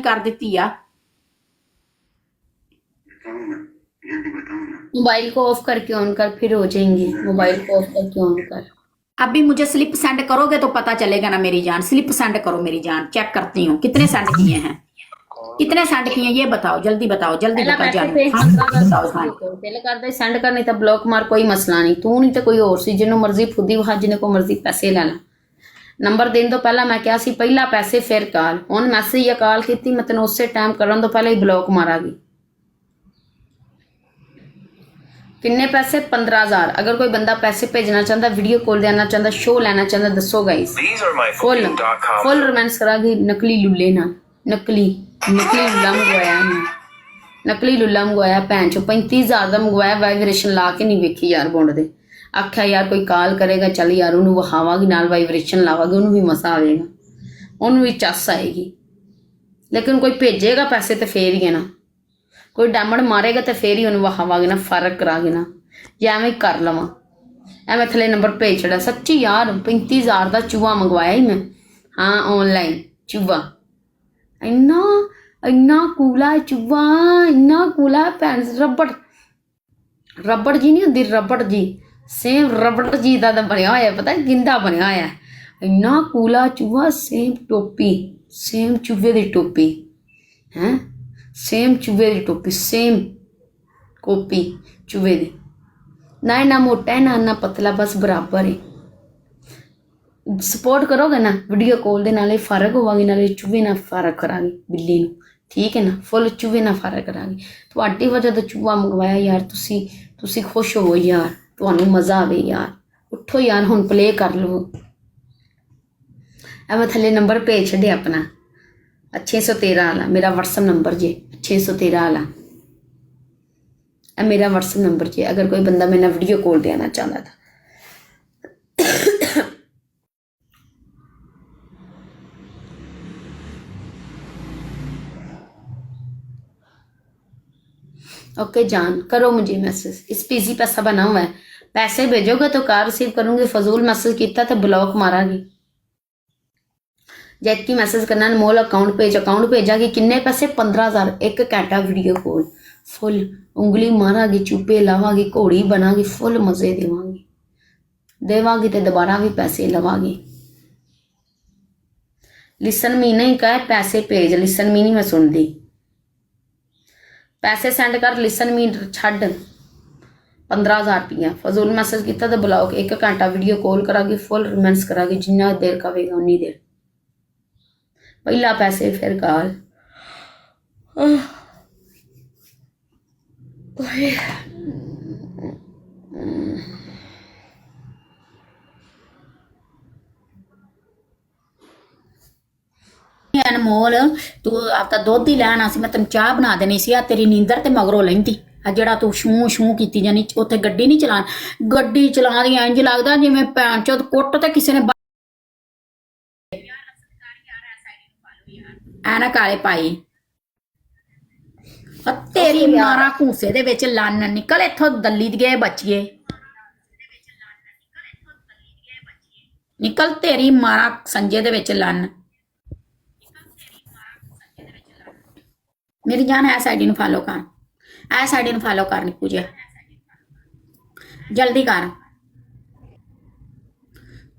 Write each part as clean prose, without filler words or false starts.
कर दी आ। मोबाइल को ऑफ करके ऑन कर, फिर हो जाएंगी। मोबाइल को ऑफ करके ऑन कर। अभी मुझे स्लिप सेंड करोगे तो पता चलेगा ना मेरी जान। स्लिप सेंड करो मेरी जान, चेक करती हूँ कितने सेंड किए हैं, कितने सेंड किए ये बताओ, जल्दी बताओ, जल्दी बताओ जान। दिल करदा सेंड कर, नहीं तो ब्लॉक मार, कोई मसला नहीं। तू नहीं तो कोई और सी, जिन्हों मर्जी फुदी वहा, जिन्हें को मर्जी पैसे ले ला। नंबर देने तो पहला मैं क्या सी, पहला पैसे फिर कॉल। हुण मैसेज या कॉल की मैं तेन उस टाइम करन तो पहले ही ब्लॉक मारागी। किन्ने पैसे? 15,000। अगर कोई बंदा पैसे भेजना चाहता, वीडियो कॉल देना चाहता, शो लेना चाहता, दसो गाइस। फुल फुल रोमांस करागी नकली लुल्ले ना। नकली लुल्ला मंगवाया है, नकली लुल्ला मंगवाया भैन चो। 35,000 का मंगवाया, वाइब्रेशन ला के नहीं वेखी यार बुंड दे। आख्या यार कोई कॉल करेगा, चल यार उन्होंने वहावागी, नाल वाइब्रेशन लावागी, उन्होंने भी मसा आएगा, उन्होंने भी चस आएगी। लेकिन कोई भेजेगा पैसे तो फिर ही है ना, कोई डायमंड मारेगा तो फिर ही उन्हें वहावागे ना, फर्क करागे ना। या एवं कर लवा, एवं थले नंबर भेज छड़ा। सच्ची यार 35,000 का चूहा मंगवाया ही मैं, हाँ ऑनलाइन चूहा। इन्ना इन्ना कूला चूहा, इन्ना कूला भैन। रबड़ जी नहीं होंदी, रबड़ जी, सेम रबड़ जी का बनया होया, पता गिंदा बनया होया। इन्ना कूला चूहा, सेम टोपी, सेम चूहे की टोपी है, सेम चूहे की टोपी, सेम कॉपी चूहे की। ना इन्ना मोटा है ना पतला, बस बराबर है। सपोर्ट करोगे ना वीडियो कॉल दे नाले फर्क होवागी, नाले चूहे ना फर्क करांगी बिल्ली नूं, ठीक है ना। फुल चूहे ना फर्क करांगी। तुहाडी वजह तो चूहा मंगवाया यार, तुसी खुश हो यार, तुहानू मज़ा आवे यार। उठो यार हुण प्ले कर लो। मैं थले नंबर भेज छड़े अपना 613 वाला, मेरा व्हाट्सएप नंबर जे 613 वाला, मेरा व्हाट्सएप नंबर जे। अगर कोई बंदा मेरे वीडियो कॉल देना चाहता था। ओके जान, करो मुझे मैसेज। इस पे इजी पैसा बना हुआ है, पैसे भेजोगे तो कार रिसीव करूंगी, फजूल मैसेज किया तो ब्लॉक मारागी। जैक की मैसेज करना, अनमोल अकाउंट भेजागी। किन्ने पैसे? 15,000, 1 घंटा वीडियो कॉल। फुल उंगली मारागी, चुपे लावागी, घोड़ी बनागी, फुल मजे देवागी तो दोबारा भी पैसे लवागी। लिसन मी नहीं कहा पैसे भेज, लिसन मी नहीं मैं सुनती। पैसे सेंड कर, लिसन मी छड़। 15,000 रुपया फजूल मैसेज किया तो ब्लॉक। 1 घंटा वीडियो कॉल करागी, फुल रोमांस करागी, जिन्ना देर कहेगा उन्नी देर। पहला पैसे फिर कॉल। अनमोल तू आपका दुध ही लैन आसी, मैं तेन चाह बना देनी सी। आ तेरी नींदर ते मगरों लैंदी आ, जड़ा तू छू छू की जानी। उत्थे गड्डी नहीं चला, गड्डी चला दी इंज लगदा जिवें भैन चोद कुट ते किसी ने ऐनक आले पाई। तेरी मारा घूसे दे विच लन्न, निकल इत्थों दल्ली दिए बचिए, निकल तेरी मारा संजे दे विच लन्न। मेरी जान ऐस आईडी नूं फॉलो कर, ऐस आईडी नूं फॉलो कर निकू जी, जल्दी कर,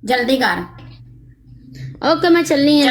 जल्दी कर। ओके मैं चलनी है।